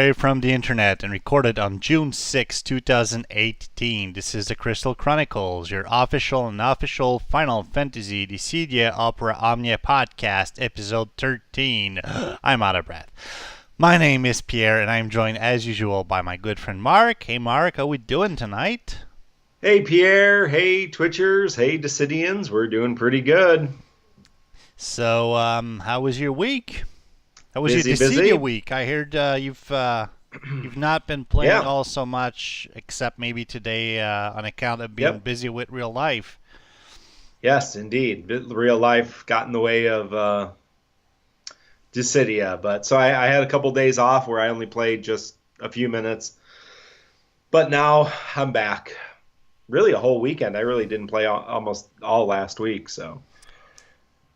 live from the internet and recorded on June 6, 2018. This is the Crystal Chronicles, your official and unofficial Final Fantasy Dissidia Omnia podcast, episode 13. I'm out of breath. My name is Pierre, and I'm joined as usual by my good friend Mark. Hey Mark, how we doing tonight? Hey Pierre, hey Twitchers, hey Dissidians, we're doing pretty good. So, how was your week? How was your Busy. Dissidia week? I heard you've not been playing all so much, except maybe today on account of being busy with real life. Yes, indeed. Real life got in the way of Dissidia, but so I had a couple days off where I only played just a few minutes, but now I'm back. Really a whole weekend. I really didn't play almost all last week, so.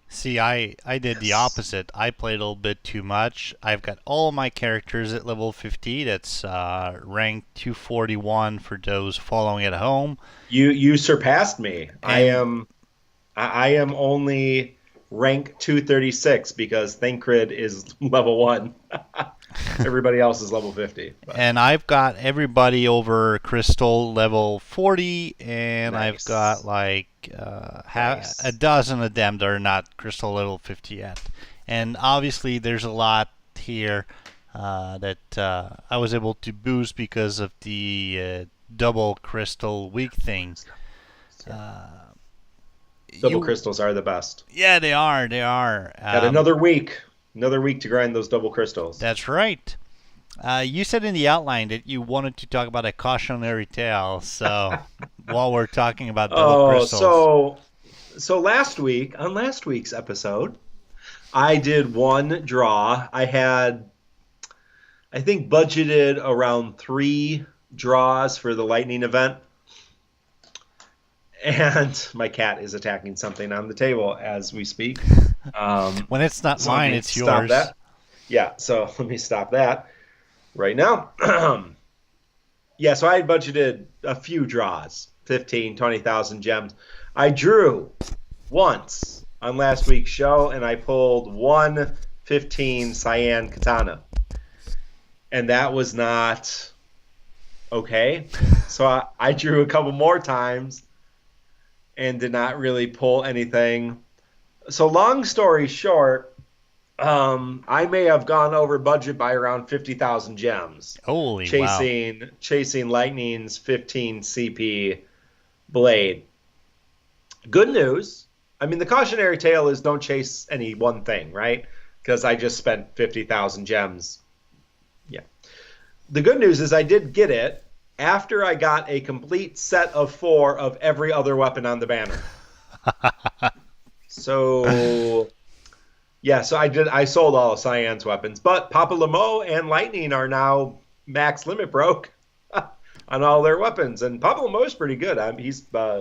See, I did the opposite. I played a little bit too much. I've got all my characters at level 50. That's rank 241 for those following at home. You surpassed me. I am only rank 236 because Thancred is level 1. Everybody else is level 50. But. And I've got everybody over Crystal level 40, and nice. I've got like a dozen of them that are not Crystal level 50 yet. And obviously there's a lot here that I was able to boost because of the double Crystal week thing. Double crystals are the best. Yeah, they are. Got another week to grind those double crystals. That's right. You said in the outline that you wanted to talk about a cautionary tale. So while we're talking about double crystals, so last week's episode, I did one draw. I had, I think, budgeted around 3 draws for the lightning event. And my cat is attacking something on the table as we speak. When it's not mine, it's yours. Stop that. Yeah, so let me stop that right now. Yeah, so I had budgeted a few draws, 15, 20,000 gems. I drew once on last week's show, and I pulled 115 cyan katana. And that was not okay. So I drew a couple more times and did not really pull anything. So long story short, I may have gone over budget by around 50,000 gems. Holy Chasing Lightning's 15 CP blade. Good news. I mean, the cautionary tale is don't chase any one thing, right? Because I just spent 50,000 gems. Yeah. The good news is I did get it after I got a complete set of 4 of every other weapon on the banner. So, yeah, so I sold all of Cyan's weapons. But Papa Lamo and Lightning are now max limit broke on all their weapons. And Papa Lamo is pretty good. He's doing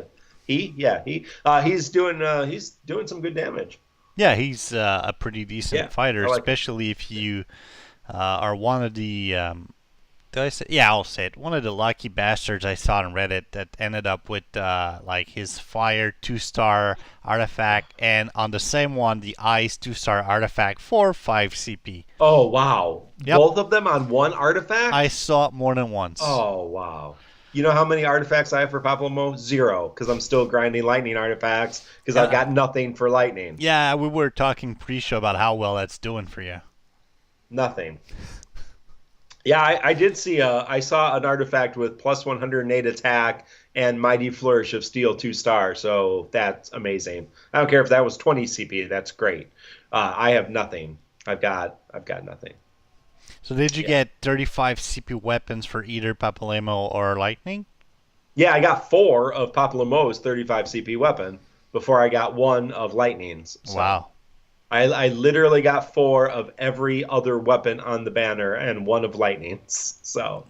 some good damage. Yeah, he's a pretty decent fighter, especially if you are one of the... I'll say it. One of the lucky bastards I saw on Reddit that ended up with like his fire 2-star artifact, and on the same one the ice 2-star artifact for 5 CP. Oh wow! Yep. Both of them on one artifact? I saw it more than once. Oh wow! You know how many artifacts I have for Paplamo? 0, because I'm still grinding lightning artifacts because I've got nothing for lightning. Yeah, we were talking pre-show about how well that's doing for you. Nothing. Yeah, I did see. I saw an artifact with plus 108 attack and Mighty Flourish of Steel 2-star. So that's amazing. I don't care if that was 20 CP. That's great. I have nothing. I've got nothing. So did you get 35 CP weapons for either Papalemo or Lightning? Yeah, I got 4 of Papalemo's 35 CP weapon before I got 1 of Lightning's. So. Wow. I literally got 4 of every other weapon on the banner and 1 of Lightning's. So,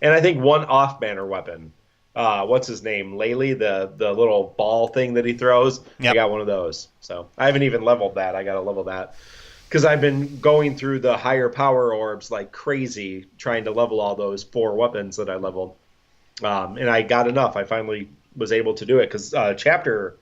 and I think 1 off-banner weapon. What's his name? Laylee, the little ball thing that he throws. Yep. I got 1 of those. So I haven't even leveled that. I got to level that because I've been going through the higher power orbs like crazy, trying to level all those 4 weapons that I leveled. And I got enough. I finally was able to do it because chapter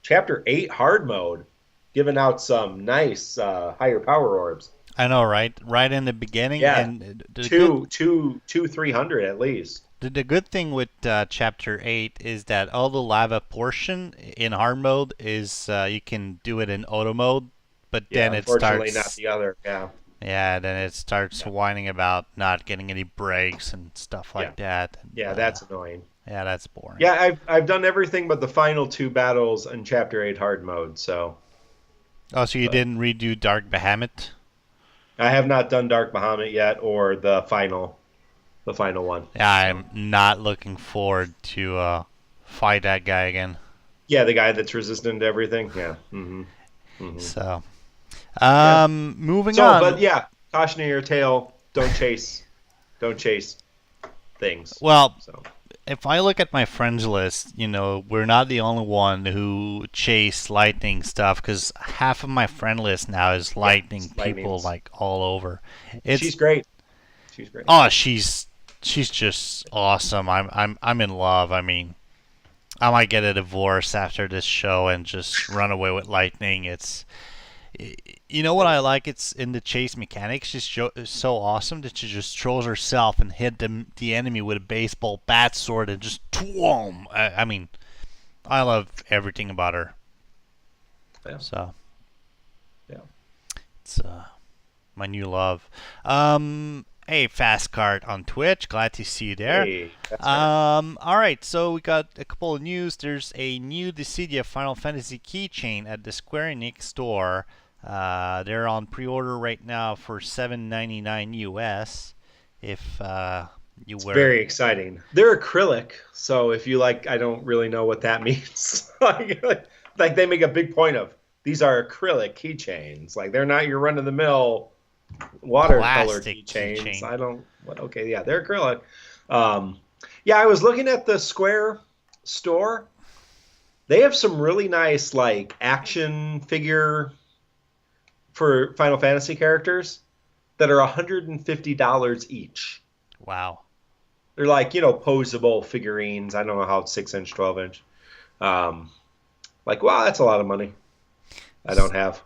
8 hard mode. Giving out some nice higher power orbs. I know, right? Right in the beginning, Yeah, and the good two 300 at least. the good thing with Chapter 8 is that all the lava portion in hard mode is you can do it in auto mode, but Yeah, then it unfortunately not starts, the other. Yeah, yeah, then it starts yeah, whining about not getting any breaks and stuff yeah, like that. And, yeah. That's annoying. yeah, that's boring. Yeah, I've done everything but the final two battles in Chapter 8 hard mode. So, Oh, so you but didn't redo Dark Bahamut? I have not done Dark Bahamut yet or the final one. Yeah, So, I'm not looking forward to fight that guy again. yeah, the guy that's resistant to everything. Yeah. So, Yeah. moving So, but on. yeah, caution in your tail. Don't chase things. Well, So, if I look at my friends list, we're not the only one who chase lightning stuff because half of my friend list now is yeah, lightning people lightnings. like all over. She's It's great. She's great. oh, she's just awesome. I'm in love. I mean, I might get a divorce after this show and just run away with lightning. You know what I like? It's in the chase mechanics. She's so awesome that she just throws herself and hit the enemy with a baseball bat sword and just twom. I mean, I love everything about her. Yeah. So Yeah. it's my new love. Hey, Fast Card on Twitch. Glad to see you there. Hey, that's right. All right, so we got a couple of news. There's a new Dissidia Final Fantasy keychain at the Square Enix store. They're on pre-order right now for $7.99 US. If you It's were, very exciting. They're acrylic, so if you like, I don't really know what that means. Like they make a big point of these are acrylic keychains. Like they're not your run-of-the-mill watercolor plastic keychains. keychain. I don't. What? Okay, yeah, they're acrylic. Yeah, I was looking at the Square store. They have some really nice like action figure for Final Fantasy characters that are $150 each. Wow. They're like, posable figurines. I don't know how it's 6-inch, 12-inch. Like, wow, that's a lot of money. I don't have.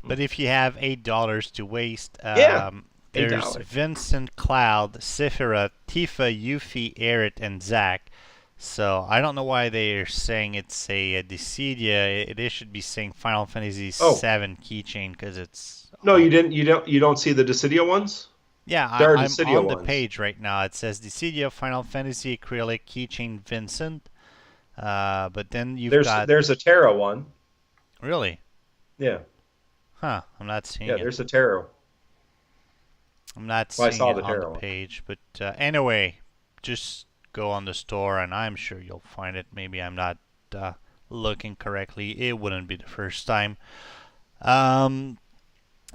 But if you have $8 to waste, Yeah, there's $8. Vincent, Cloud, Cyphera, Tifa, Yuffie, Aerith, and Zack. So I don't know why they're saying it's a Dissidia. It should be saying Final Fantasy Oh, VII keychain because it's no, you didn't. You don't see the Dissidia ones? yeah. There are I'm Dissidia on the ones. page right now. It says Dissidia Final Fantasy acrylic keychain Vincent. But then you've There's got there's a Terra one. really, Yeah, huh? I'm not seeing yeah. it. There's a Terra. I'm not Well, I seeing saw it the on the Terra one. page. But anyway, just go on the store and I'm sure you'll find it. Maybe I'm not looking correctly. It wouldn't be the first time. Um,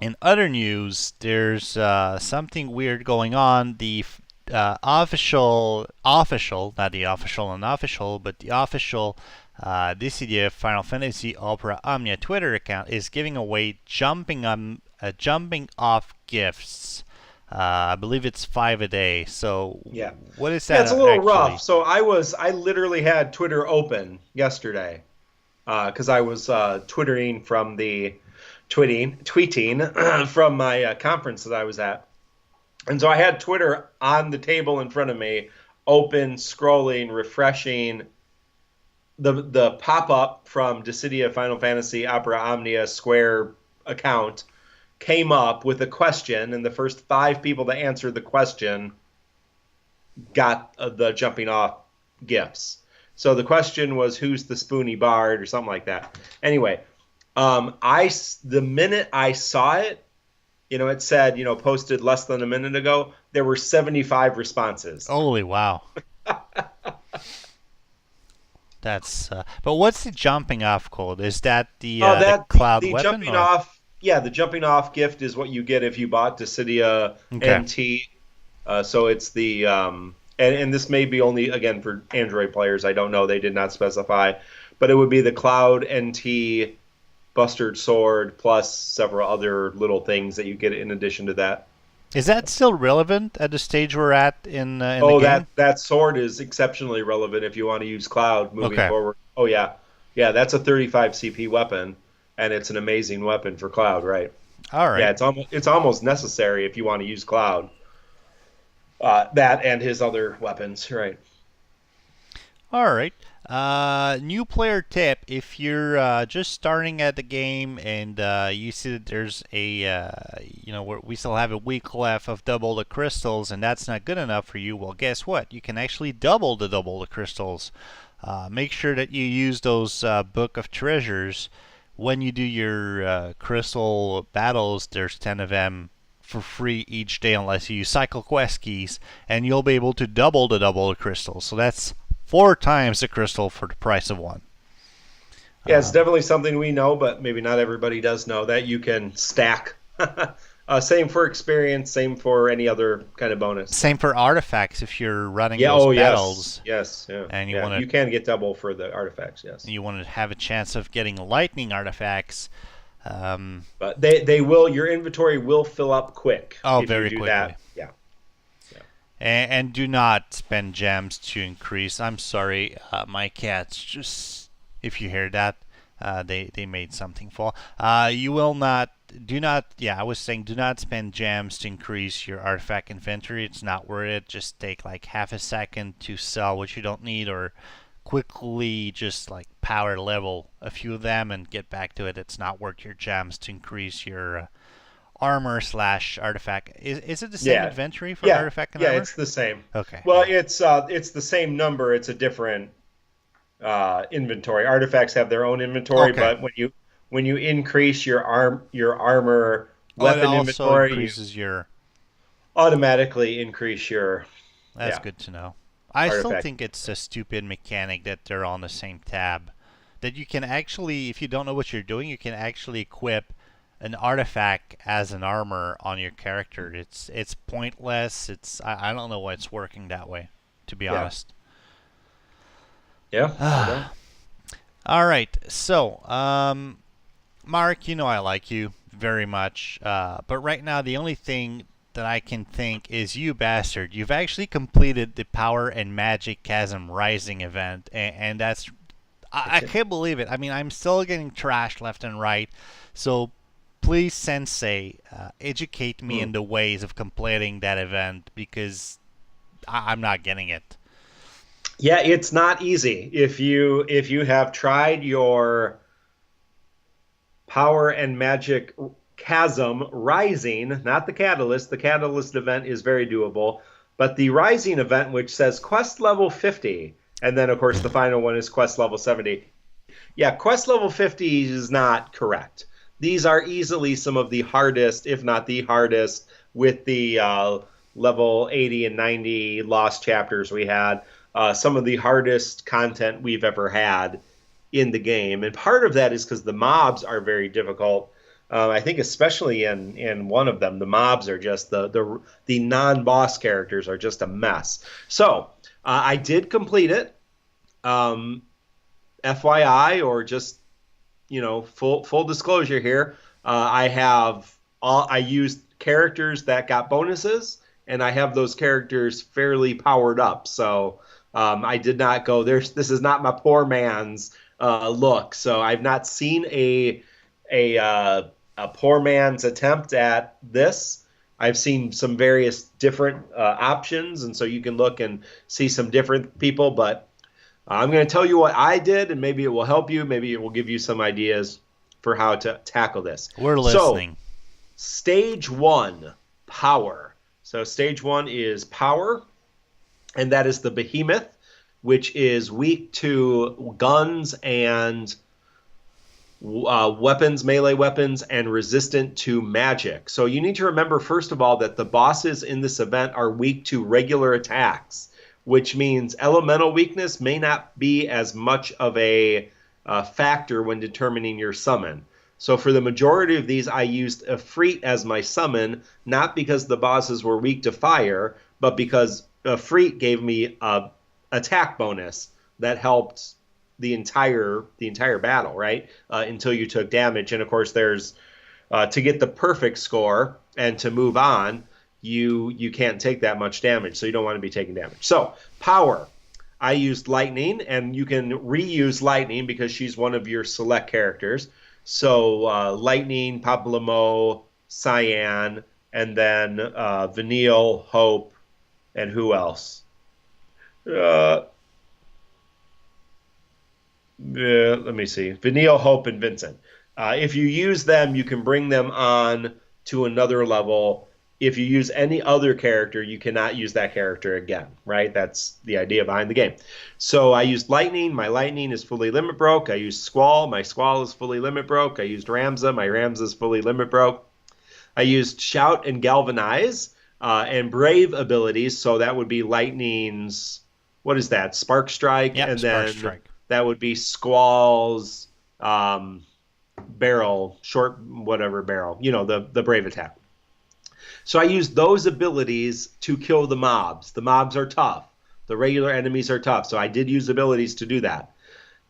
in other news, there's something weird going on. The official, not the official unofficial, but the official Dissidia Final Fantasy Opera Omnia Twitter account is giving away jumping off gifts. I believe it's 5 a day. So Yeah, what is yeah. that It's a little rough. actually? So I literally had Twitter open yesterday because I was twittering from the tweeting from my conference that I was at. And so I had Twitter on the table in front of me, open, scrolling, refreshing. The pop-up from Dissidia Final Fantasy Opera Omnia Square account came up with a question, and the first 5 people that answered the question got the jumping off gifts. So the question was, who's the spoony bard or something like that. Anyway, the minute I saw it, it said, posted less than a minute ago, there were 75 responses. Holy wow. That's but what's the jumping off code? Is that the That cloud the weapon jumping or off, yeah, the jumping off gift is what you get if you bought Dissidia okay? NT. So it's the and this may be only again for Android players. I don't know. They did not specify, but it would be the Cloud NT Bustard Sword plus several other little things that you get in addition to that. Is that still relevant at the stage we're at in the Oh, game? that sword is exceptionally relevant if you want to use Cloud moving Okay. forward. Oh yeah, yeah, that's a 35 CP weapon, and it's an amazing weapon for Cloud, right? All right. Yeah, it's almost necessary if you want to use Cloud. That and his other weapons, right? All right. New player tip: if you're just starting at the game and you see that there's we still have a week left of double the crystals, and that's not good enough for you, well, guess what? You can actually double the crystals. Make sure that you use those Book of Treasures when you do your crystal battles. There's 10 of them for free each day unless you use cycle quest keys, and you'll be able to double the crystals. So that's 4 times the crystal for the price of 1. Yeah, it's definitely something we know, but maybe not everybody does know that you can stack. Same for experience, same for any other kind of bonus. Same for artifacts if you're running those battles. Yes, yeah. And you can get double for the artifacts, yes. You want to have a chance of getting lightning artifacts. But they will. Your inventory will fill up quick. Oh, if very you do quickly. That. Yeah. And do not spend gems to increase. I'm sorry, my cats just, if you hear that, they made something fall. You will not, do not, yeah, I was saying do not spend gems to increase your artifact inventory. It's not worth it. Just take like half a second to sell what you don't need, or quickly just like power level a few of them and get back to it. It's not worth your gems to increase your armor / artifact. Is it the same inventory for artifact and armor? Yeah, it's the same. Okay. Well, it's the same number. It's a different inventory. Artifacts have their own inventory, but when you increase your armor weapon inventory, increases your automatically increase your. That's good to know. I still think it's a stupid mechanic that they're on the same tab. That you can actually, if you don't know what you're doing, you can actually equip an artifact as an armor on your character. It's pointless. I don't know why it's working that way, to be honest. Yeah. All right. So, Mark, you know I like you very much, but right now the only thing that I can think is, you bastard, you've actually completed the Power and Magic Chasm Rising event, and that's I can't believe it. I mean, I'm still getting trashed left and right. So please, Sensei, educate me in the ways of completing that event, because I'm not getting it. Yeah, it's not easy. If you have tried your Power and Magic Chasm Rising, not the Catalyst. The Catalyst event is very doable, but the Rising event, which says quest level 50, and then of course the final one is quest level 70. Yeah, quest level 50 is not correct. These are easily some of the hardest, if not the hardest, with the level 80 and 90 lost chapters we had. Some of the hardest content we've ever had in the game. And part of that is because the mobs are very difficult. I think especially in one of them, the mobs are just the non-boss characters are just a mess. So I did complete it. FYI, or just full disclosure here, I used characters that got bonuses, and I have those characters fairly powered up. So I did not go there. This is not my poor man's look. So I've not seen a poor man's attempt at this. I've seen some various different options, and so you can look and see some different people. But I'm going to tell you what I did, and maybe it will help you. Maybe it will give you some ideas for how to tackle this. We're listening. So, stage 1, power. So stage 1 is power, and that is the behemoth, which is weak to guns and weapons, melee weapons, and resistant to magic. So you need to remember, first of all, that the bosses in this event are weak to regular attacks, which means elemental weakness may not be as much of a factor when determining your summon. So for the majority of these, I used Efreet as my summon, not because the bosses were weak to fire, but because Efreet gave me a attack bonus that helped the entire battle, right? Until you took damage. And of course, there's to get the perfect score and to move on, you can't take that much damage, so you don't want to be taking damage. So power, I used lightning, and you can reuse lightning because she's one of your select characters. So lightning, Pablamo, Cyan, and then Vanille, Hope, and who else? Let me see. Vanille, Hope, and Vincent. If you use them, you can bring them on to another level. If you use any other character, you cannot use that character again, right? That's the idea behind the game. So I used Lightning. My Lightning is fully limit broke. I used Squall. My Squall is fully limit broke. I used Ramza. My Ramza is fully limit broke. I used Shout and Galvanize and Brave abilities. So that would be Lightning's, what is that? Spark Strike. Yep, and Spark then Strike. That would be Squall's barrel, short whatever barrel, the Brave attack. So I used those abilities to kill the mobs. The mobs are tough. The regular enemies are tough. So I did use abilities to do that.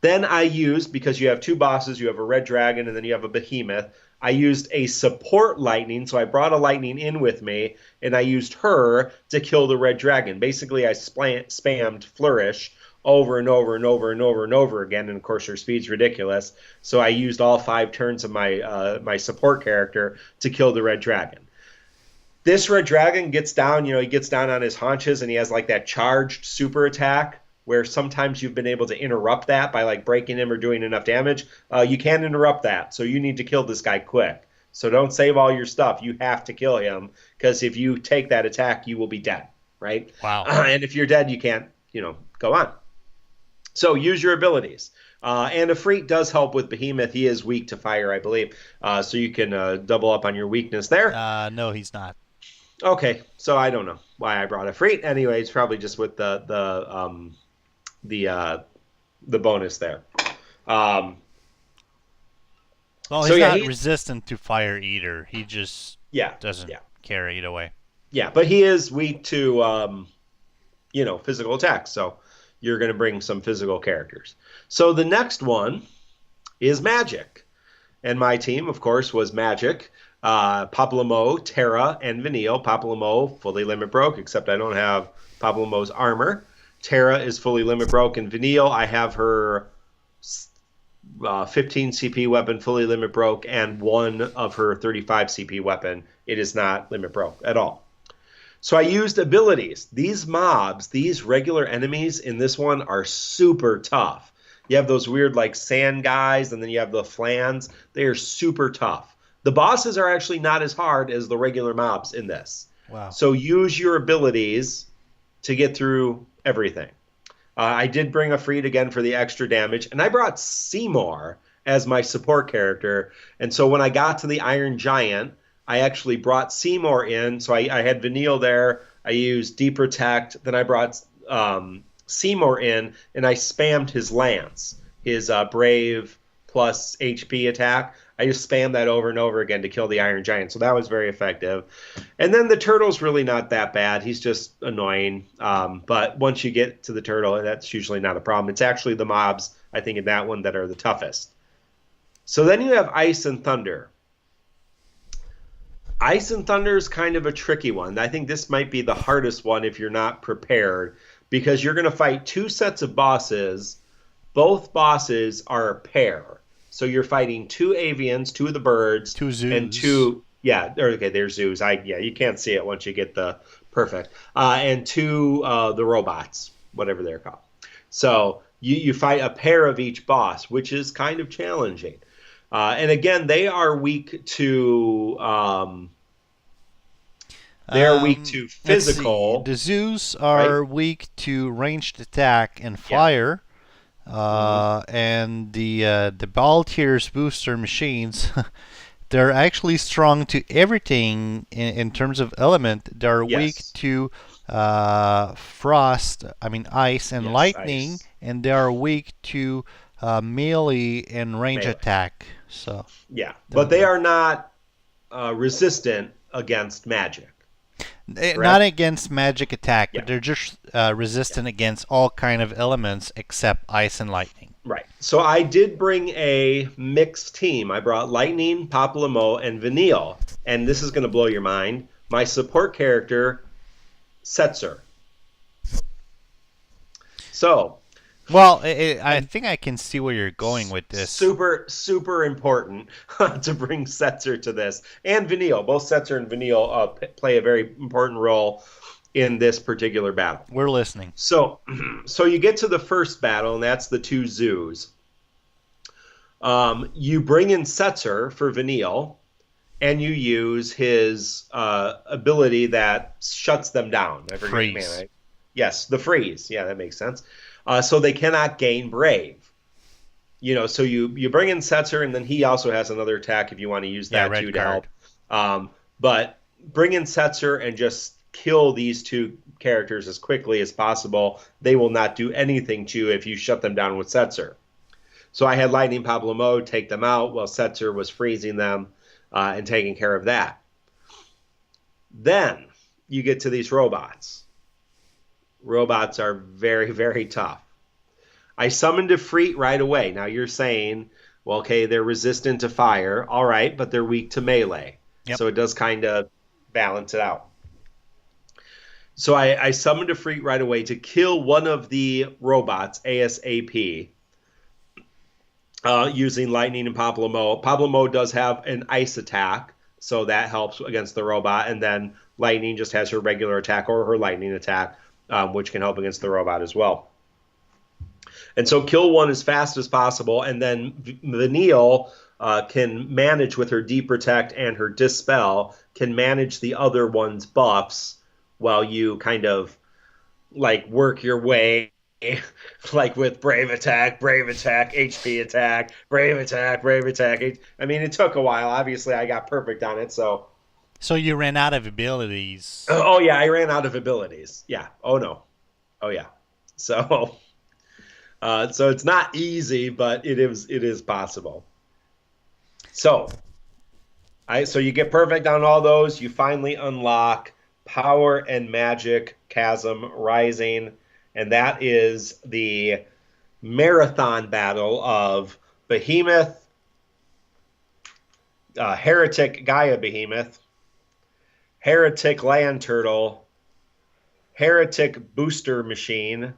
Then I used, because you have two bosses, you have a red dragon and then you have a behemoth, I used a support lightning. So I brought a lightning in with me and I used her to kill the red dragon. Basically, I spammed flourish over and over and over and over and over again. And of course, her speed's ridiculous. So I used all 5 turns of my support character to kill the red dragon. This red dragon gets down, he gets down on his haunches and he has like that charged super attack where sometimes you've been able to interrupt that by like breaking him or doing enough damage. You can't interrupt that. So you need to kill this guy quick. So don't save all your stuff. You have to kill him because if you take that attack, you will be dead, right? Wow. And if you're dead, you can't, go on. So use your abilities. And Ifrit does help with Behemoth. He is weak to fire, I believe. So you can double up on your weakness there. No, he's not. Okay, so I don't know why I brought Ifrit. Anyway, it's probably just with the bonus there. Well, he's not resistant to fire either. He just doesn't care either way. Yeah, but he is weak to physical attacks. So you're going to bring some physical characters. So the next one is Magic. And my team, of course, was Magic. Papalymo, Terra, and Vanille. Papalymo, fully limit broke, except I don't have Papalymo's armor. Terra is fully limit broke. And Vanille, I have her 15 CP weapon fully limit broke and one of her 35 CP weapon. It is not limit broke at all. So I used abilities. These mobs, these regular enemies in this one are super tough. You have those weird like sand guys, and then you have the flans. They are super tough. The bosses are actually not as hard as the regular mobs in this. Wow. So use your abilities to get through everything. I did bring Ifrit again for the extra damage, and I brought Seymour as my support character. And so when I got to the Iron Giant, I actually brought Seymour in. So I had Vanille there. I used Deep Protect. Then I brought Seymour in, and I spammed his lance, his Brave plus HP attack. I just spammed that over and over again to kill the Iron Giant. So that was very effective. And then the turtle's really not that bad. He's just annoying. But once you get to the turtle, that's usually not a problem. It's actually the mobs, I think, in that one that are the toughest. So then you have Ice and Thunder. Ice and Thunder is kind of a tricky one. I think this might be the hardest one if you're not prepared, because you're going to fight 2 sets of bosses. Both bosses are a pair. So you're fighting 2 avians, 2 of the birds, 2 zoos, and 2. Yeah, okay, they're zoos. You can't see it once you get the perfect. And 2 the robots, whatever they're called. So you fight a pair of each boss, which is kind of challenging. And again, they are weak to physical. The zoos are weak to ranged attack and fire. And the Baltier's booster machines, they're actually strong to everything in terms of element. They're weak to frost, ice and lightning, ice. And they are weak to melee and range attack. So but they are not resistant against magic. Not against magic attack, but they're just resistant against all kind of elements except ice and lightning. Right. So I did bring a mixed team. I brought Lightning, Papalymo, and Vanille. And this is going to blow your mind. My support character, Setzer. So Well, I think I can see where you're going with this. Super important to bring Setzer to this. And Vanille. Both Setzer and Vanille play a very important role in this particular battle. We're listening. So you get to the first battle, and that's the two zoos. You bring in Setzer for Vanille, and you use his ability that shuts them down. I forget freeze. Man, yes, the freeze. Yeah, that makes sense. So they cannot gain Brave. So you bring in Setzer, and then he also has another attack if you want to use that too to help. But bring in Setzer and just kill these two characters as quickly as possible. They will not do anything to you if you shut them down with Setzer. So I had Lightning Pablo mode take them out while Setzer was freezing them and taking care of that. Then you get to these robots. Robots are very, very tough. I summoned Ifrit right away. Now you're saying, well, okay, they're resistant to fire. All right, but they're weak to melee. Yep. So it does kind of balance it out. So I summoned Ifrit right away to kill one of the robots, ASAP, using Lightning and Pablo mode. Pablo mode does have an ice attack, so that helps against the robot. And then Lightning just has her regular attack or her lightning attack, which can help against the robot as well. And so kill one as fast as possible, and then Vanille can manage with her Deprotect and her Dispel, can manage the other one's buffs while you kind of like work your way, like with Brave Attack, HP Attack, Brave Attack. I mean, it took a while. Obviously, I got perfect on it, so... So you ran out of abilities. Oh, yeah, I ran out of abilities. Yeah. Oh, no. Oh, yeah. So... so it's not easy, but it is possible. So you get perfect on all those. You finally unlock Power and Magic Chasm Rising, and that is the marathon battle of Behemoth, Heretic Gaia Behemoth, Heretic Land Turtle, Heretic Booster Machine.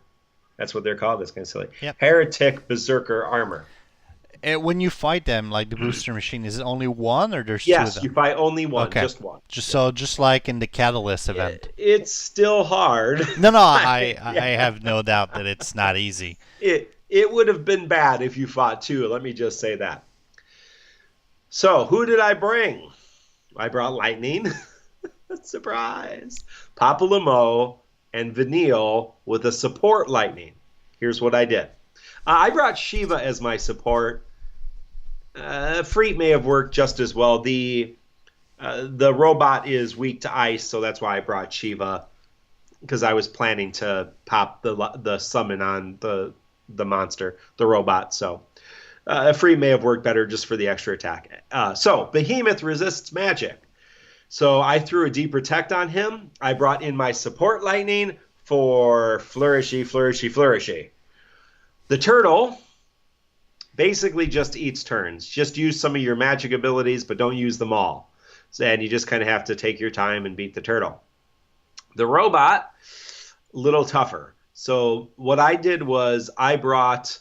That's what they're called. That's kind of silly. Yep. Heretic Berserker Armor. And when you fight them, like the booster machine, is it only one or there's two of them? Yes, you fight only one, okay. Just one. Just like in the Catalyst event. It's still hard. No, I have no doubt that it's not easy. It would have been bad if you fought two. Let me just say that. So who did I bring? I brought Lightning. Surprise. Papa Lamo and Vanille with a support Lightning. Here's what I did. I brought Shiva as my support. Freet may have worked just as well. The robot is weak to ice, so that's why I brought Shiva, because I was planning to pop the summon on the monster, the robot. So Freet may have worked better just for the extra attack. So Behemoth resists magic. So I threw a Deprotect on him. I brought in my support Lightning for Flourishy. The turtle basically just eats turns. Just use some of your magic abilities, but don't use them all. And you just kind of have to take your time and beat the turtle. The robot, a little tougher. So what I did was I brought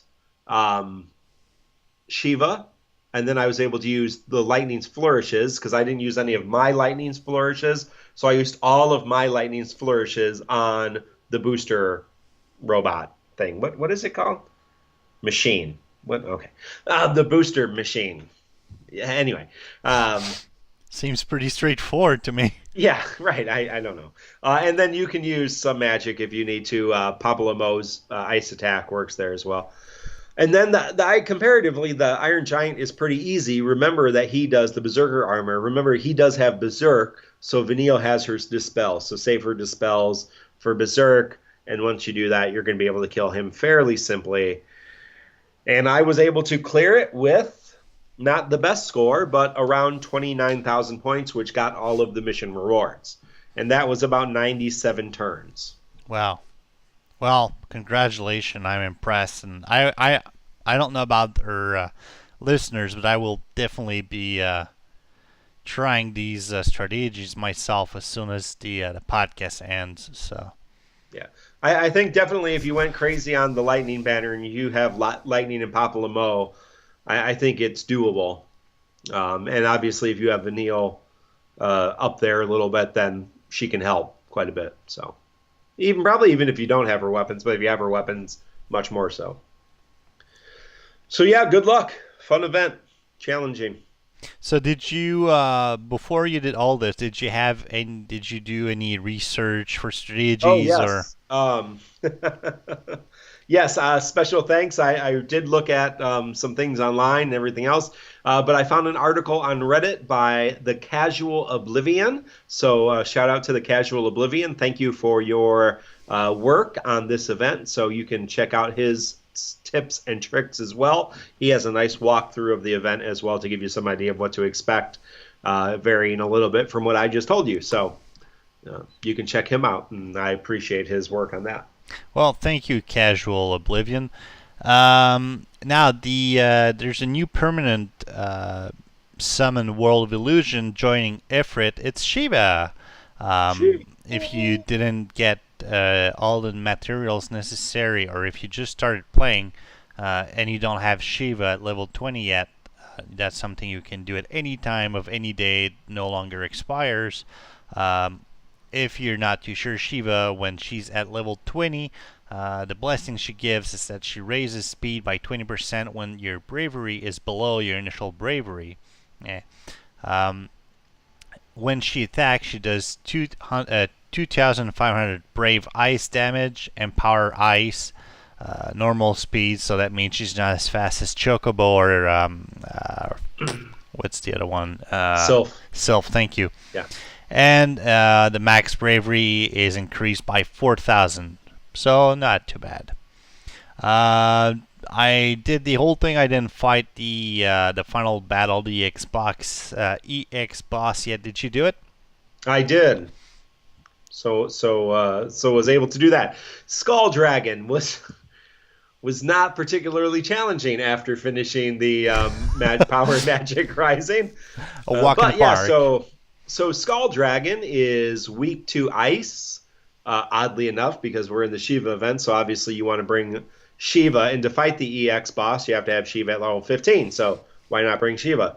Shiva, and then I was able to use the Lightning's Flourishes, because I didn't use any of my Lightning's Flourishes. So I used all of my Lightning's Flourishes on the booster robot thing. What is it called? Machine. What? Okay. The booster machine. Anyway. Seems pretty straightforward to me. Yeah, right. I don't know. And then you can use some magic if you need to. Pablo Mo's ice attack works there as well. And then comparatively, the Iron Giant is pretty easy. Remember that he does the Berserker armor. Remember, he does have Berserk, so Vanille has her Dispel. So save her Dispels for Berserk, and once you do that, you're going to be able to kill him fairly simply. And I was able to clear it with not the best score, but around 29,000 points, which got all of the mission rewards. And that was about 97 turns. Wow. Well, congratulations. I'm impressed. And I don't know about our listeners, but I will definitely be trying these strategies myself as soon as the podcast ends. So Yeah. I think definitely if you went crazy on the lightning banner and you have lightning and Papillamo, I think it's doable. And obviously, if you have Vanille up there a little bit, then she can help quite a bit. So probably even if you don't have her weapons, but if you have her weapons, much more so. So yeah, good luck. Fun event. Challenging. So did you before you did all this, did you do any research for Oh strategies or yes. Yes, special thanks. I did look at some things online and everything else, but I found an article on Reddit by the Casual Oblivion. So shout out to the Casual Oblivion. Thank you for your work on this event. So you can check out his tips and tricks as well. He has a nice walkthrough of the event as well to give you some idea of what to expect, varying a little bit from what I just told you. So you can check him out, and I appreciate his work on that. Well, thank you, Casual Oblivion. Now there's a new permanent summon World of Illusion joining Ifrit. It's Shiva. If you didn't get all the materials necessary, or if you just started playing and you don't have Shiva at level 20 yet, that's something you can do at any time of any day. It no longer expires. If you're not too sure, Shiva, when she's at level 20, the blessing she gives is that she raises speed by 20% when your bravery is below your initial bravery. When she attacks, she does 2,500 brave ice damage, empower ice, normal speed, so that means she's not as fast as Chocobo or what's the other one? Sylph, thank you. Yeah. And the max bravery is increased by 4,000, so not too bad. I did the whole thing. I didn't fight the final battle, the EX boss yet. Did you do it? I did. So was able to do that. Skull Dragon was not particularly challenging after finishing the Power Magic Rising. A walk in the park. So Skull Dragon is weak to ice, oddly enough, because we're in the Shiva event. So obviously you want to bring Shiva, and to fight the EX boss, you have to have Shiva at level 15. So why not bring Shiva?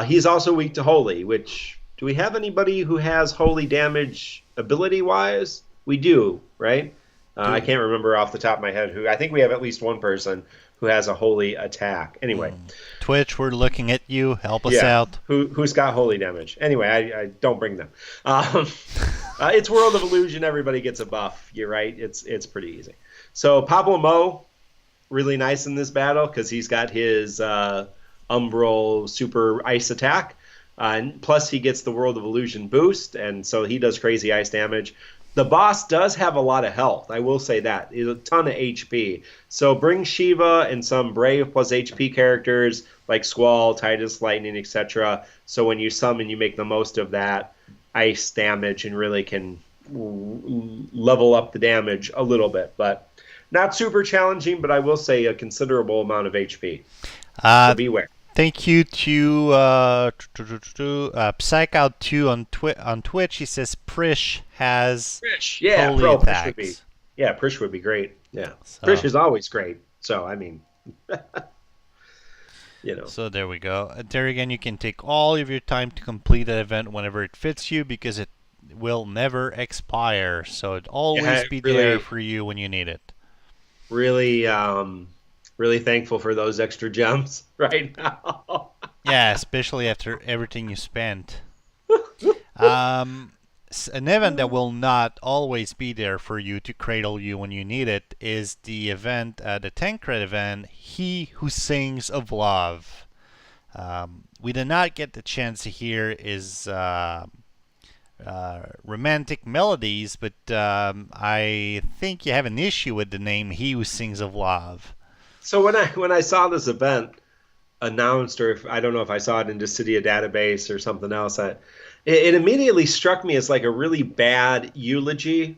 He's also weak to Holy, which, do we have anybody who has Holy damage ability-wise? We do, right? I can't remember off the top of my head who. I think we have at least one person who has a Holy attack. Anyway. Twitch, we're looking at you. Help us out. Who's got Holy damage? Anyway, I don't bring them. It's World of Illusion. Everybody gets a buff. You're right. It's pretty easy. So Pablo Mo, really nice in this battle because he's got his Umbral super ice attack. And plus he gets the World of Illusion boost, and so he does crazy ice damage. The boss does have a lot of health. I will say that. He's a ton of HP. So bring Shiva and some Brave plus HP characters like Squall, Titus, Lightning, etc. So when you summon, you make the most of that ice damage and really can level up the damage a little bit. But not super challenging, but I will say a considerable amount of HP. So beware. Thank you to Psychout2 on Twitch. He says Prish has holy attacks. Prish would be great. Yeah, so. Prish is always great. So I mean, So there we go. There again, you can take all of your time to complete that event whenever it fits you because it will never expire. So it'll always be there for you when you need it. Really. Really thankful for those extra gems right now. Yeah, especially after everything you spent. An event that will not always be there for you to cradle you when you need it is the event, the Thancred event, He Who Sings of Love. We did not get the chance to hear his romantic melodies, but I think you have an issue with the name He Who Sings of Love. So when I saw this event announced, or I don't know if I saw it in Dissidia database or something else, it immediately struck me as like a really bad eulogy.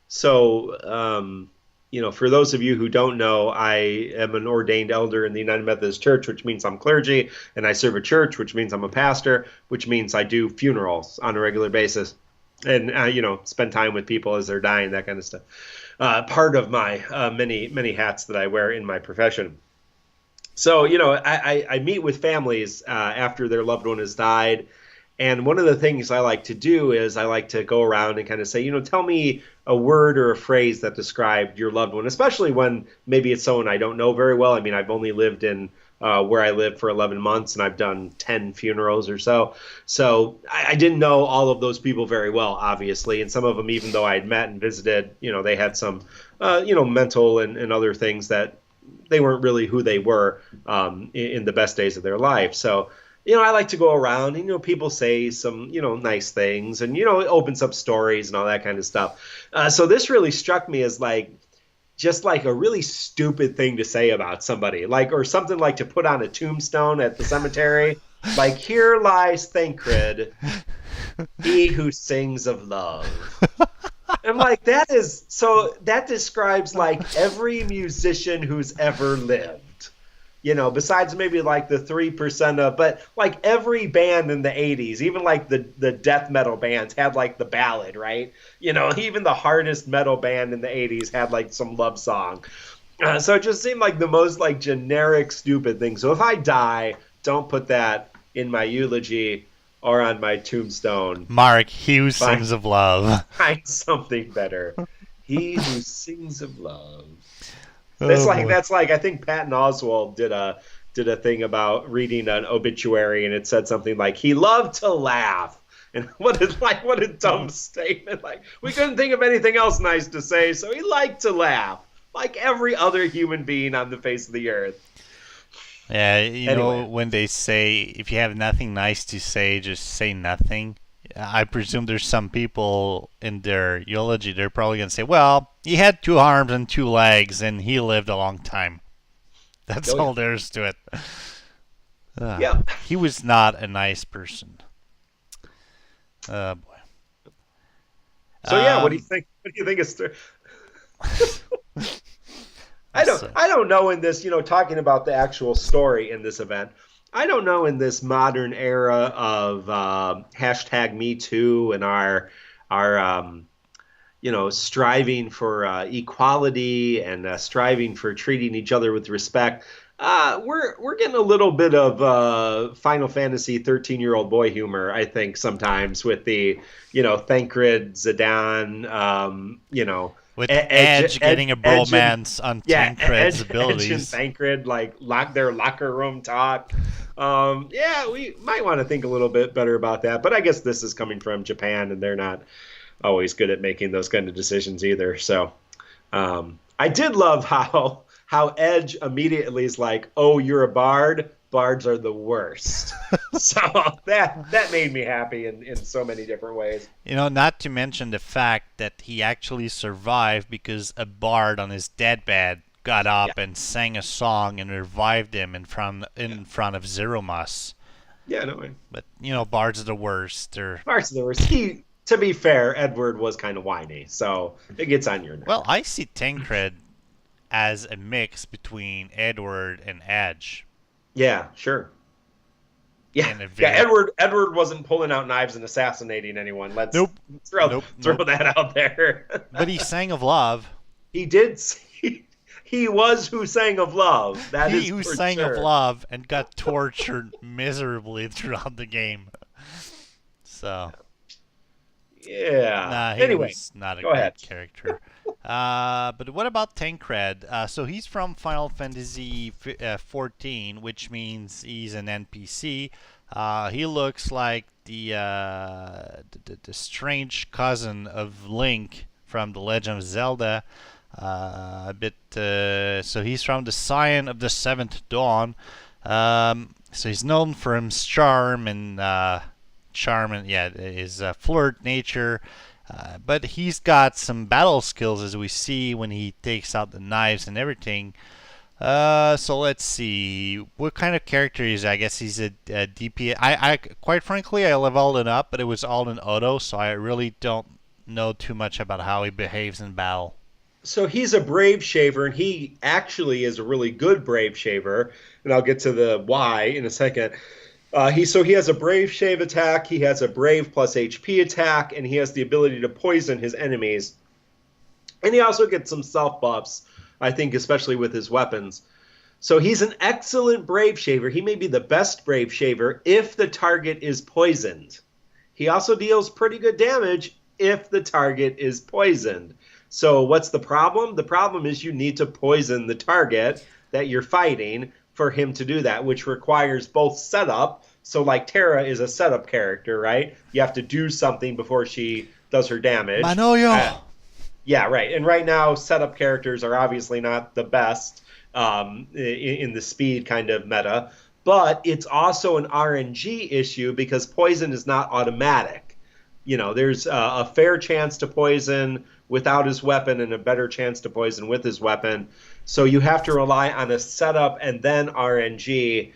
So, for those of you who don't know, I am an ordained elder in the United Methodist Church, which means I'm clergy, and I serve a church, which means I'm a pastor, which means I do funerals on a regular basis. and spend time with people as they're dying, that kind of stuff. Part of my many hats that I wear in my profession. So I meet with families after their loved one has died. And one of the things I like to do is I like to go around and kind of say, tell me a word or a phrase that described your loved one, especially when maybe it's someone I don't know very well. I mean, I've only lived in where I live for 11 months, and I've done 10 funerals or so. So I didn't know all of those people very well, obviously. And some of them, even though I had met and visited, they had some, mental and other things that they weren't really who they were in the best days of their life. So I like to go around and, people say some, nice things and, it opens up stories and all that kind of stuff. So this really struck me as just like a really stupid thing to say about somebody, or something like to put on a tombstone at the cemetery. Like, here lies Thancred, he who sings of love. I'm like, that describes every musician who's ever lived. Besides maybe the 3% of, but every band in the 80s, even the death metal bands had the ballad, right? Even the hardest metal band in the 80s had some love song. So it just seemed like the most generic, stupid thing. So if I die, don't put that in my eulogy or on my tombstone. Mark, he who sings of love. Find something better. He who sings of love. That's I think Patton Oswalt did a thing about reading an obituary, and it said something like he loved to laugh. And what a dumb statement. We couldn't think of anything else nice to say, so he liked to laugh, like every other human being on the face of the earth. Yeah, anyway. When they say if you have nothing nice to say, just say nothing. I presume there's some people in their eulogy, they're probably going to say, well, he had 2 arms and 2 legs, and he lived a long time. That's all there is to it. Yeah. He was not a nice person. Boy. So, what do you think? What do you think is... I don't know in this, talking about the actual story in this event, I don't know in this modern era of #MeToo and our striving for equality and striving for treating each other with respect. We're getting a little bit of Final Fantasy 13-year-old boy humor, I think, sometimes with the Thancred, Zidane, with Edge getting a bromance on Thancred's abilities. Edge and Thancred their locker room talk. We might want to think a little bit better about that. But I guess this is coming from Japan, and they're not always good at making those kind of decisions either. So I did love how Edge immediately is like, "Oh, you're a bard? Bards are the worst." So that made me happy in so many different ways. Not to mention the fact that he actually survived because a bard on his deathbed got up and sang a song and revived him in front of Zeromus. Yeah, no way. But bards are the worst. Bards are the worst. To be fair, Edward was kind of whiny, so it gets on your nerves. Well, I see Thancred as a mix between Edward and Edge. Yeah, sure. Yeah, Edward wasn't pulling out knives and assassinating anyone. Let's throw that out there. But he sang of love. He did. He was who sang of love. That is who sang of love and got tortured miserably throughout the game. So. Yeah. He was not a good character. But what about Thancred? So he's from Final Fantasy 14, which means he's an NPC. He looks like the strange cousin of Link from The Legend of Zelda. So he's from the Scion of the Seventh Dawn. So he's known for his charm and his flirt nature. But he's got some battle skills, as we see when he takes out the knives and everything. So let's see. What kind of character is he? I guess he's a DPS. I quite frankly, I leveled it up, but it was all in auto, so I really don't know too much about how he behaves in battle. So he's a brave shaver, and he actually is a really good brave shaver, and I'll get to the why in a second. He has a Brave Shave attack, he has a Brave plus HP attack, and he has the ability to poison his enemies. And he also gets some self buffs, I think, especially with his weapons. So he's an excellent Brave Shaver. He may be the best Brave Shaver if the target is poisoned. He also deals pretty good damage if the target is poisoned. So what's the problem? The problem is you need to poison the target that you're fighting for him to do that, which requires both setup. So like Terra is a setup character, right? You have to do something before she does her damage. Manoyo! Yeah, right. And right now, setup characters are obviously not the best in the speed kind of meta, but it's also an RNG issue because poison is not automatic. There's a fair chance to poison without his weapon and a better chance to poison with his weapon. So you have to rely on a setup and then RNG.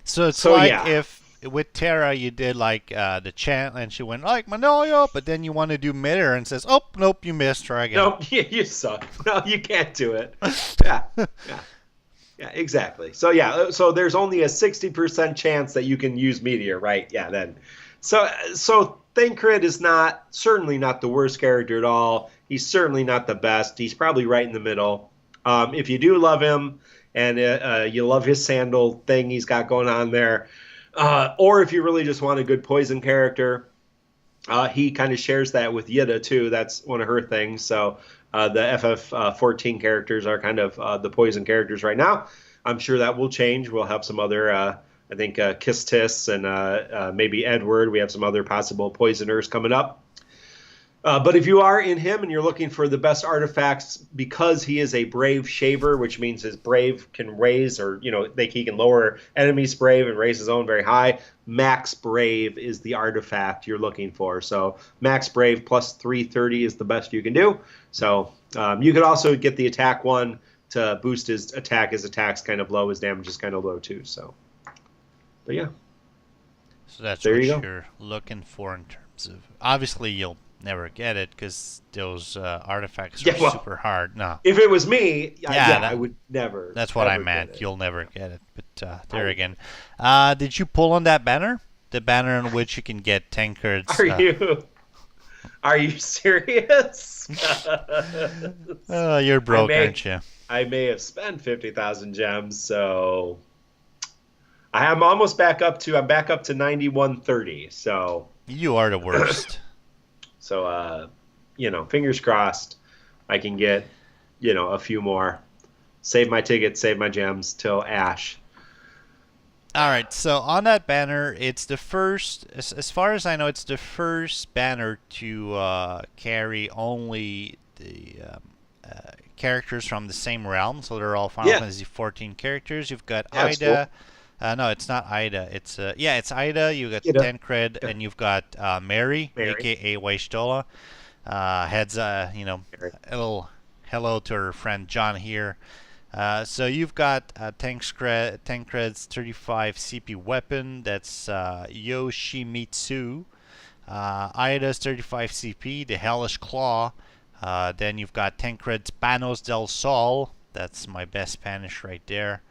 So it's if with Terra you did like the chant and she went like Manoyo, but then you want to do midair and says, oh, nope, you missed, try again. Nope, you suck. No, you can't do it. Yeah. Yeah, exactly. So there's only a 60% chance that you can use Meteor, right? Yeah, then. So Thancred is certainly not the worst character at all. He's certainly not the best. He's probably right in the middle. If you do love him and you love his sandal thing he's got going on there, or if you really just want a good poison character, he kind of shares that with Yida too. That's one of her things. So the FF14 characters are kind of the poison characters right now. I'm sure that will change. We'll have some other, I think, Kistis and maybe Edward. We have some other possible poisoners coming up. But if you are in him and you're looking for the best artifacts, because he is a Brave Shaver, which means his Brave can raise, or he can lower enemies' Brave and raise his own very high. Max Brave is the artifact you're looking for. So Max Brave plus 330 is the best you can do. So you could also get the attack one to boost his attack. His attack's kind of low, his damage is kind of low too. So, but yeah. So that's what you're looking for in terms of. Obviously, you'll never get it because those artifacts are super hard. No. If it was me, I would never. That's what I meant. You'll never get it. But there again. Did you pull on that banner? The banner on which you can get Thancred's. Are you serious? You're broke, aren't you? I may have spent 50,000 gems, so I'm almost back up to 9130. So you are the worst. So, fingers crossed I can get, a few more. Save my tickets, save my gems till Ash. All right, so on that banner, it's the first, as far as I know, it's the first banner to carry only the characters from the same realm. So they're all Final Fantasy 14 characters. You've got Ida. Cool. No, it's not Ida. It's it's Ida. You got Thancred, and you've got Mary, aka Waishtola. Heads a little hello to her friend John here. So you've got Thancred's 35 CP weapon. That's Yoshimitsu. Ida's 35 CP, the Hellish Claw. Then you've got Thancred's Panos del Sol. That's my best Spanish right there.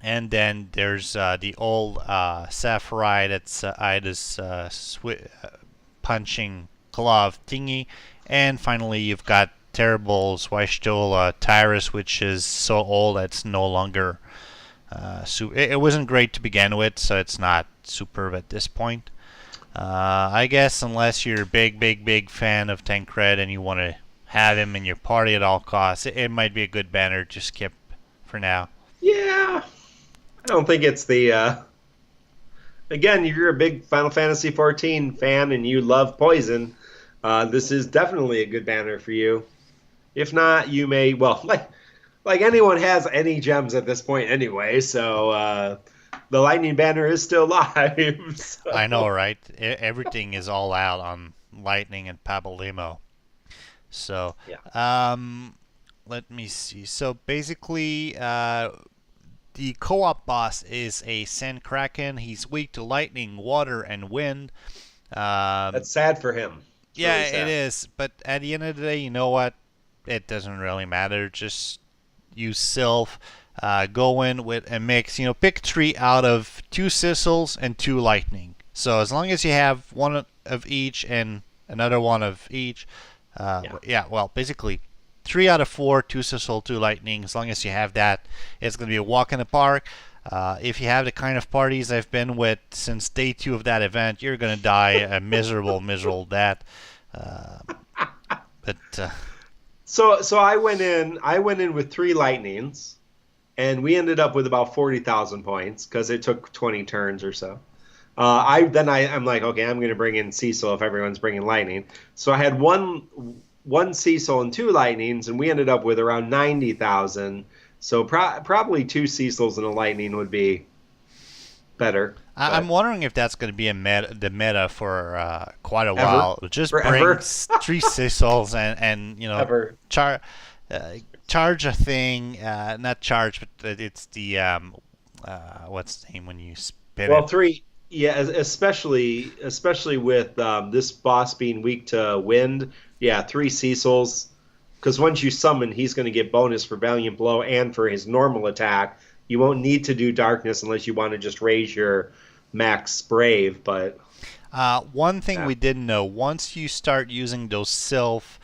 And then there's the old Sapphire. That's Ida's punching glove thingy. And finally, you've got Terrible Swashtola Tyrus, which is so old that it's no longer. It wasn't great to begin with, so it's not superb at this point. I guess unless you're a big fan of Thancred and you want to have him in your party at all costs, it might be a good banner to skip for now. Yeah. I don't think it's the. Again, if you're a big Final Fantasy 14 fan and you love Poison, this is definitely a good banner for you. If not, you may. Well, like anyone has any gems at this point anyway. So the Lightning banner is still live. So. I know, right? Everything is all out on Lightning and Pabalimo. So, let me see. So basically. The co-op boss is a Sand Kraken. He's weak to lightning, water, and wind. That's sad for him. Yeah, it is. But at the end of the day, you know what? It doesn't really matter. Just use Sylph. go in with a mix. Pick 3 out of 2 sizzles and 2 lightning. So as long as you have one of each and another one of each, well, basically 3 out of 4, 2 sizzle, 2 lightning. As long as you have that, it's going to be a walk in the park. If you have the kind of parties I've been with since day 2 of that event, you're going to die a miserable death. So I went in with 3 lightnings, and we ended up with about 40,000 points because it took 20 turns or so. I'm like, okay, I'm going to bring in Cecil if everyone's bringing lightning. So I had one Cecil and 2 lightnings, and we ended up with around 90,000. So probably 2 Cecils and a lightning would be better. I'm wondering if that's going to be the meta for quite a while. Just bring 3 Cecils and charge a thing. Not charge, but it's the what's the name when you spin it? Well, 3. Yeah, especially with this boss being weak to wind. Yeah, 3 Cecils. Because once you summon, he's going to get bonus for Valiant Blow and for his normal attack. You won't need to do Darkness unless you want to just raise your max Brave. But one thing we didn't know, once you start using those self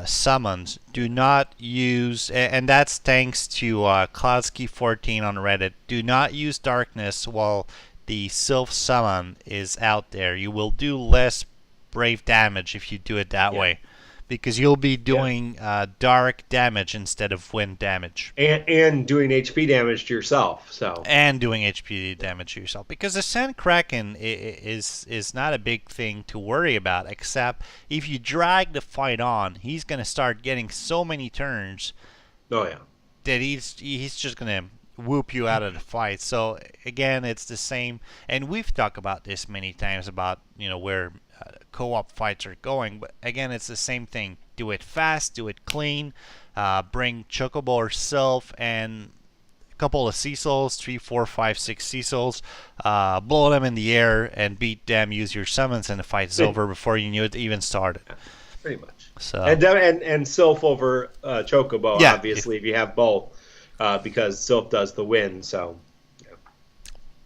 summons, do not use, and that's thanks to Cloudsky14 on Reddit, do not use Darkness while the self summon is out there. You will do less Brave damage if you do it that way. Because you'll be doing dark damage instead of wind damage, and doing HP damage to yourself. And doing HP damage to yourself, because the Sand Kraken is not a big thing to worry about, except if you drag the fight on, he's gonna start getting so many turns. Oh yeah. That he's just gonna whoop you out of the fight. So again, it's the same, and we've talked about this many times about where co-op fights are going, but again, it's the same thing. Do it fast, do it clean, bring Chocobo or Sylph and a couple of Cecils, 3, 4, 5, 6 Cecils, blow them in the air and beat them, use your summons, and the fight is over before you knew it even started. Pretty much. So and Sylph over Chocobo, obviously, if you have both, because Sylph does the win, so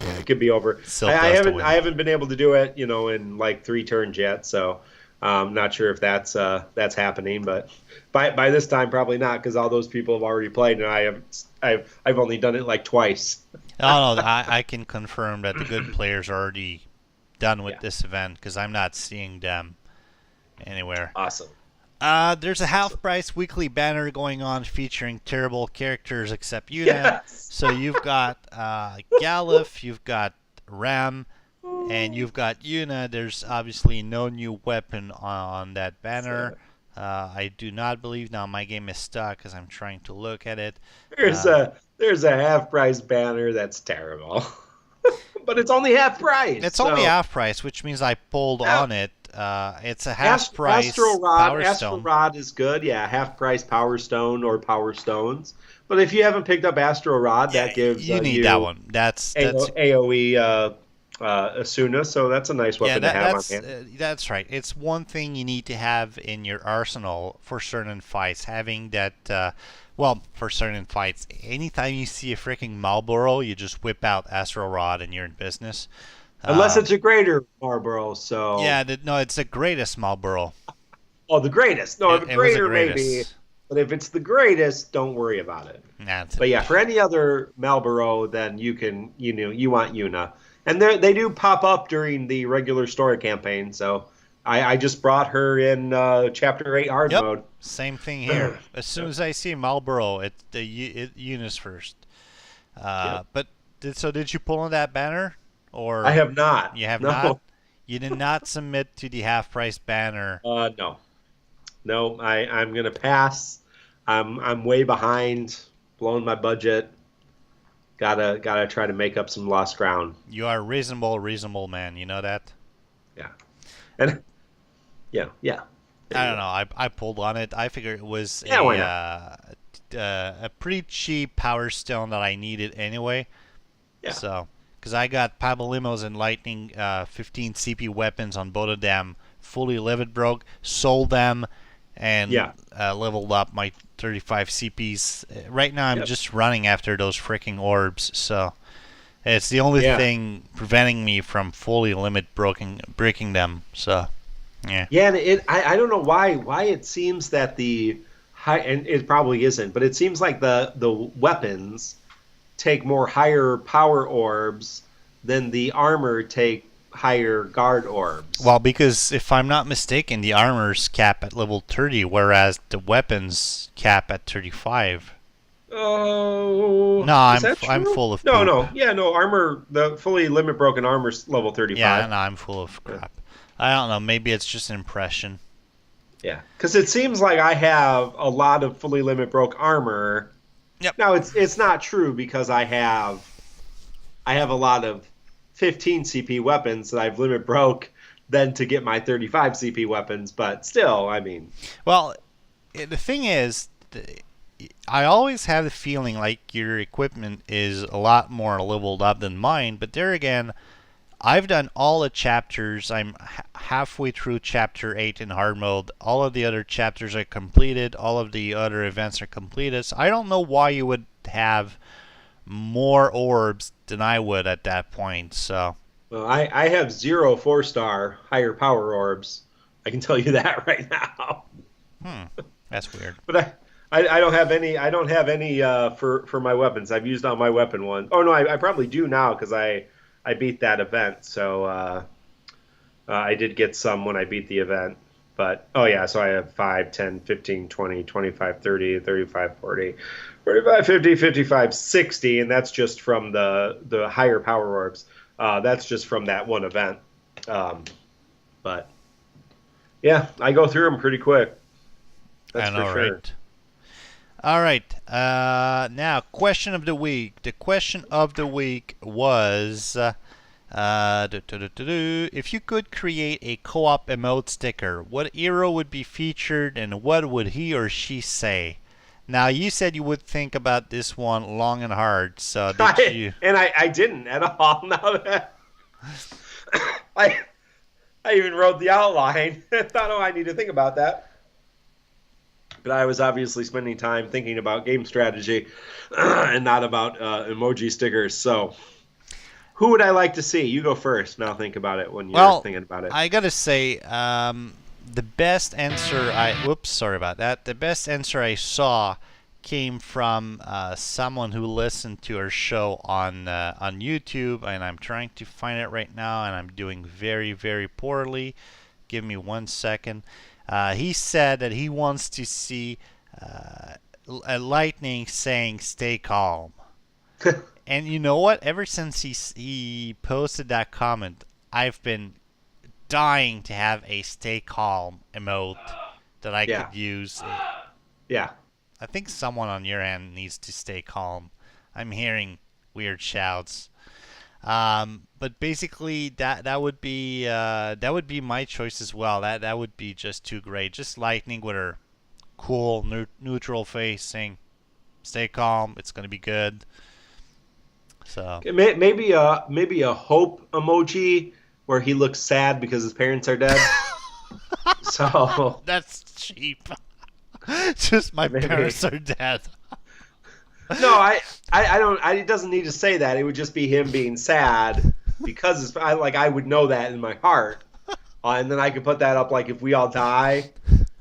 it could be over. I haven't been able to do it, in like 3 turns yet, so I'm not sure if that's happening. But by this time, probably not, because all those people have already played, and I've only done it like twice. No, I can confirm that the good players are already done with this event, because I'm not seeing them anywhere. Awesome. There's a half-price weekly banner going on featuring terrible characters except Yuna. Yes. So you've got Galuf, you've got Ram, and you've got Yuna. There's obviously no new weapon on that banner. I do not believe, now my game is stuck because I'm trying to look at it. There's a half-price banner that's terrible. But it's only half price. It's only half price, which means I pulled on it. It's a half price Astral Rod. Power Astral Stone. Rod is good. Yeah, half price Power Stone or Power Stones. But if you haven't picked up Astral Rod, that gives you need that one. That's AOE Asuna, so that's a nice weapon to have on hand. That's right. It's one thing you need to have in your arsenal for certain fights. Having that, for certain fights, anytime you see a freaking Marlboro, you just whip out Astral Rod and you're in business. Unless it's a greater Marlboro, so... Yeah, no, it's the greatest Marlboro. Oh, the greatest. No, the greater greatest. Maybe. But if it's the greatest, don't worry about it. But yeah, for any other Marlboro, then you can, you want Yuna. And they do pop up during the regular story campaign, so I just brought her in Chapter 8 hard mode. Same thing here. As soon as I see Marlboro, Yuna's first. But did you pull on that banner? Or I have not. You have not? You did not submit to the half-price banner? No. I'm gonna pass. I'm way behind, blowing my budget. Gotta try to make up some lost ground. You are a reasonable man. You know that? Yeah. And yeah. I don't know. I pulled on it. I figured it was a pretty cheap Power Stone that I needed anyway. Yeah. So, because I got Pabalimos and Lightning 15 CP weapons on both of them, fully livid broke, sold them, and leveled up my 35 CPs. Right now I'm just running after those freaking orbs, so it's the only thing preventing me from fully breaking them. So and I don't know why it seems that the high, and it probably isn't, but it seems like the weapons take more higher power orbs than the armor take higher guard orbs. Well, because if I'm not mistaken, the armors cap at level 30, whereas the weapons cap at 35. Oh, no, I'm full of poop. No, armor, the fully limit broken armor's level 35. Yeah, no, I'm full of crap. I don't know, maybe it's just an impression. Yeah, because it seems like I have a lot of fully limit broke armor. Yep. Now it's not true because I have a lot of 15 CP weapons that I've limit broke then to get my 35 CP weapons, but still, I mean. Well, the thing is, I always have the feeling like your equipment is a lot more leveled up than mine, but there again, I've done all the chapters. I'm halfway through chapter 8 in hard mode. All of the other chapters are completed. All of the other events are completed. So I don't know why you would have more orbs than I would at that point. So, well, I have 0 4-star higher power orbs. I can tell you that right now. That's weird. But I don't have any. I don't have any for my weapons. I've used all my weapon ones. Oh no, I probably do now because I beat that event. So I did get some when I beat the event. But, oh yeah, so I have 5, 10, 15, 20, 25, 30, 35, 40, 45, 50, 55, 60, and that's just from the higher power orbs. That's just from that one event. But, yeah, I go through them pretty quick. That's for sure. Right. All right. Now, question of the week. The question of the week was... if you could create a co-op emote sticker, what hero would be featured and what would he or she say? Now, you said you would think about this one long and hard, so did you? And I didn't at all. Now that I even wrote the outline. I thought, I need to think about that. But I was obviously spending time thinking about game strategy and not about emoji stickers, so... Who would I like to see? You go first, and I'll think about it when you're thinking about it. I gotta say, the best answer The best answer I saw came from someone who listened to our show on YouTube, and I'm trying to find it right now, and I'm doing very, very poorly. Give me 1 second. He said that he wants to see a lightning saying, "Stay calm." And you know what? Ever since he posted that comment, I've been dying to have a stay calm emote that I could use. Yeah. I think someone on your end needs to stay calm. I'm hearing weird shouts. But basically, that would be my choice as well. That would be just too great. Just Lightning with her cool neutral face saying, "Stay calm. It's gonna be good." So maybe a hope emoji where he looks sad because his parents are dead. So that's cheap. Just my parents are dead. No, I don't. It doesn't need to say that. It would just be him being sad because I would know that in my heart, and then I could put that up like if we all die.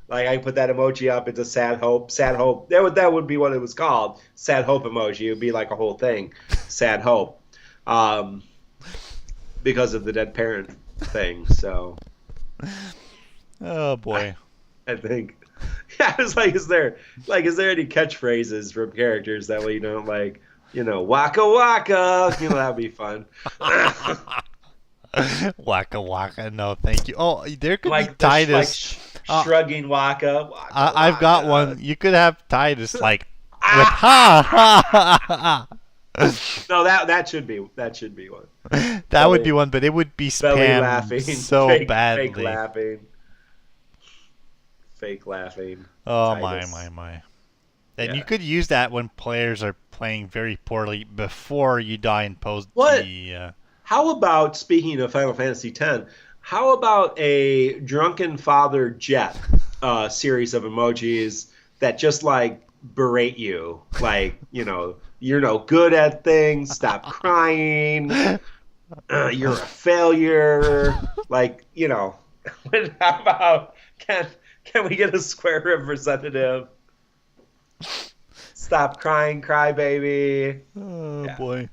Like I put that emoji up. It's a sad hope. Sad hope. That would be what it was called. Sad hope emoji. It would be like a whole thing. Sad hope. Because of the dead parent thing. So. Oh boy. I think. Yeah, I was like, is there any catchphrases from characters that way you don't like, waka waka? That'd be fun. Waka waka. No, thank you. Oh, there could be Titus. Shrugging waka. I've got one. You could have Titus with ha ha ha. No, that should be one. That would be one, but it would be spam laughing so badly. Fake laughing. Oh Titus. my. And you could use that when players are playing very poorly before you die and post the. How about, speaking of Final Fantasy X, how about a drunken father Jet series of emojis that just like berate you, like you're no good at things. Stop crying. You're a failure. Like how about can we get a square representative? Stop crying, crybaby. Oh boy.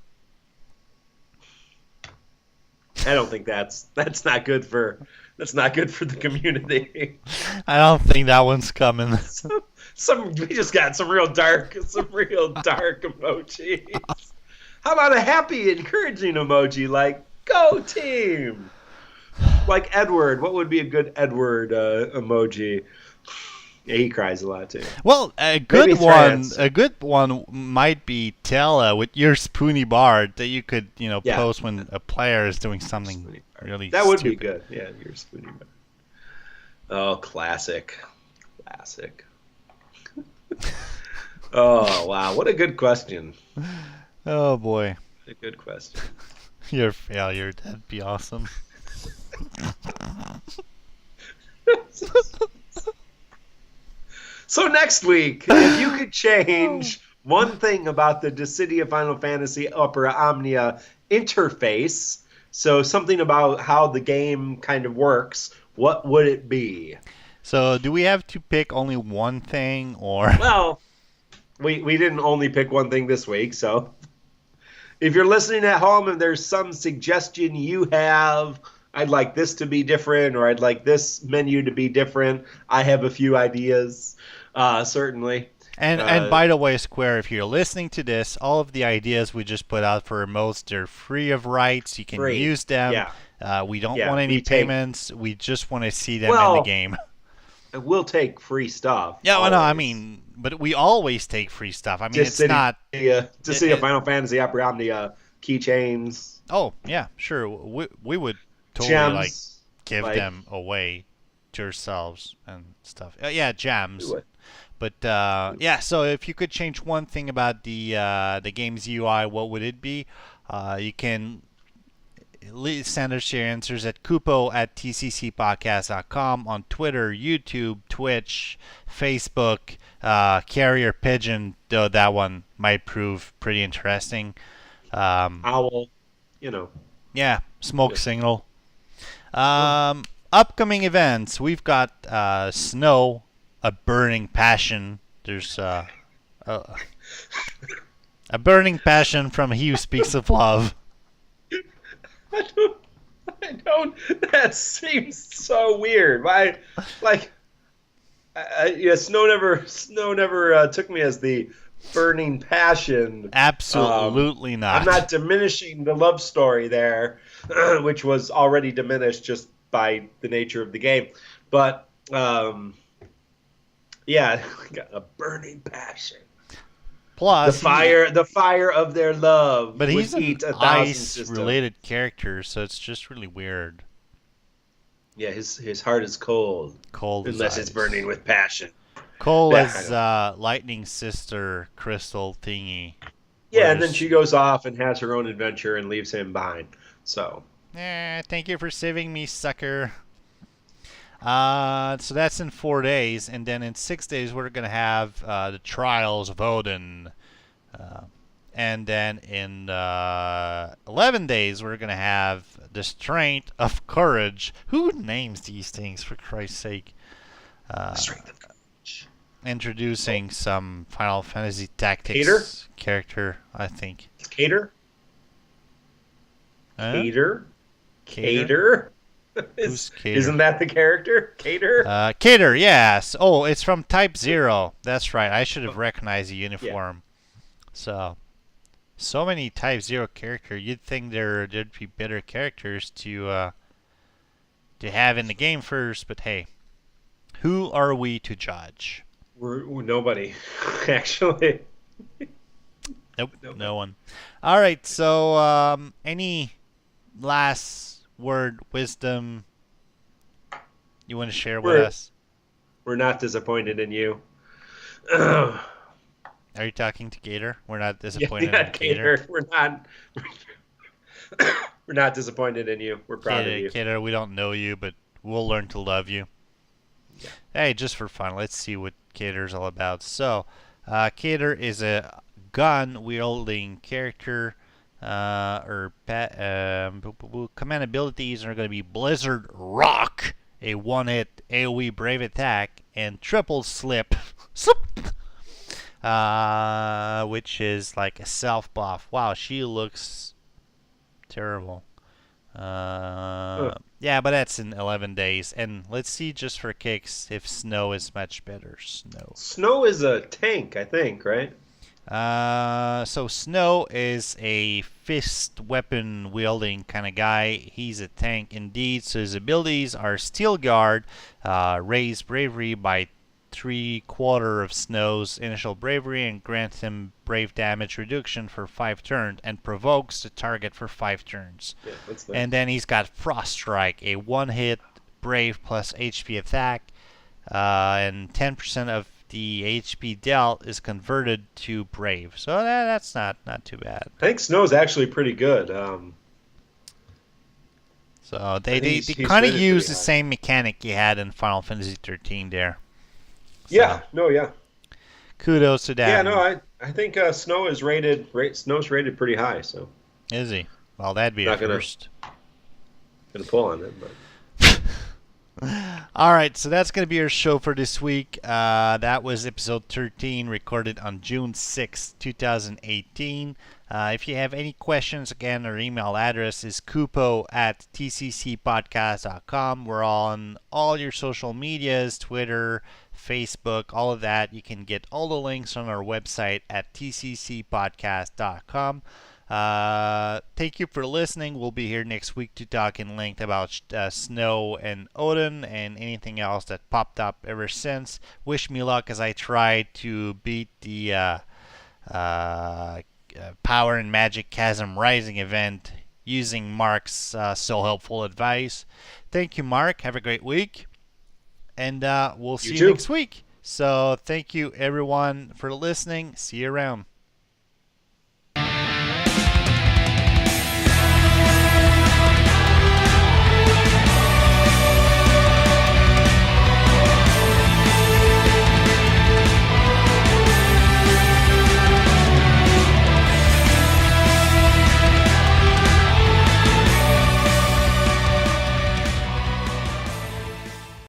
I don't think that's not good for the community. I don't think that one's coming. We just got some real dark emojis. How about a happy, encouraging emoji like "Go Team"? Like Edward. What would be a good Edward emoji? Yeah, he cries a lot too. Well, a good one might be Tella with your spoony bard that you could, post when a player is doing something really that would stupid. be good. Yeah, your spoony bard. Oh, classic. Oh, wow. What a good question. Oh boy. A good question. Your failure, that'd be awesome. So next week, if you could change one thing about the Dissidia Final Fantasy Opera Omnia interface, so something about how the game kind of works, what would it be? So do we have to pick only one thing, or? Well, we didn't only pick one thing this week, so if you're listening at home and there's some suggestion you have, I'd like this to be different, or I'd like this menu to be different, I have a few ideas, certainly. And by the way, Square, if you're listening to this, all of the ideas we just put out for remotes, they're free of rights. You can use them. Yeah. We don't want any payments. We just want to see them in the game. We'll take free stuff. Yeah, well, no, I mean, but we always take free stuff. I mean, it's not... Dissidia Final Fantasy Opera Omnia keychains. Oh, yeah, sure. We would totally, gems, give them away to yourselves and stuff. Yeah, gems. But yeah, so if you could change one thing about the game's UI, what would it be? You can send us your answers at kupo@tccpodcast.com, on Twitter, YouTube, Twitch, Facebook, Carrier Pigeon, though that one might prove pretty interesting. Owl, Yeah, Smoke Signal. Upcoming events, we've got Snow, A Burning Passion. There's a burning passion from He Who Speaks of Love. I don't. That seems so weird. Why? Snow never took me as the burning passion. Absolutely not. I'm not diminishing the love story there, which was already diminished just by the nature of the game. But yeah, a burning passion. Plus, the fire of their love. But he's an ice-related character, so it's just really weird. Yeah, his heart is cold. Cold unless it's burning with passion. Cold as Lightning Sister Crystal thingy. Yeah, and then she goes off and has her own adventure and leaves him behind. So. Thank you for saving me, sucker. So that's in 4 days, and then in 6 days we're gonna have the Trials of Odin, and then in 11 days we're gonna have the Strength of Courage. Who names these things, for Christ's sake? Strength of Courage. Introducing some Final Fantasy Tactics character, I think. Cater. Cater. Who's Cater? Isn't that the character? Cater? Cater, yes. Oh, it's from Type 0. That's right. I should have recognized the uniform. Yeah. So many Type 0 characters. You'd think there'd be better characters to have in the game first, but hey, who are we to judge? We're nobody, actually. Nope, no one. All right, so any last word, wisdom you want to share with us? We're not disappointed in you. Are you talking to Gator? We're not disappointed in Gator. We're not disappointed in you. We're proud of you. Gator, we don't know you, but we'll learn to love you. Yeah. Hey, just for fun, let's see what Cater's all about. So, Cater is a gun-wielding character. Command abilities are going to be Blizzard Rock, a one-hit AoE brave attack, and Triple Slip, which is like a self-buff. Wow, she looks terrible. Yeah, but that's in 11 days. And let's see just for kicks if Snow is much better. Snow is a tank, I think, right? So Snow is a fist weapon wielding kind of guy. He's a tank indeed. So his abilities are Steel Guard, raise bravery by 3/4 of Snow's initial bravery, and grants him brave damage reduction for 5 turns, and provokes the target for 5 turns. Yeah, that's nice. And then he's got Frost Strike, a one-hit brave plus HP attack, and 10% of the HP dealt is converted to brave. So that's not too bad. I think Snow's actually pretty good. So they kind of use the same mechanic you had in Final Fantasy 13 there. So, yeah, yeah. Kudos to that. Yeah, no, I think Snow's rated pretty high. So is he? Well, that'd be a first. Gonna pull on it, but. All right, so that's going to be our show for this week. That was episode 13, recorded on June 6, 2018. If you have any questions, again, our email address is kupo@tccpodcast.com. We're on all your social medias, Twitter, Facebook, all of that. You can get all the links on our website at tccpodcast.com. Thank you for listening. We'll be here next week to talk in length about Snow and Odin and anything else that popped up ever since. Wish me luck as I try to beat the Power and Magic Chasm Rising event using Mark's so helpful advice. Thank you, Mark. Have a great week. And we'll see you next week. So thank you, everyone, for listening. See you around.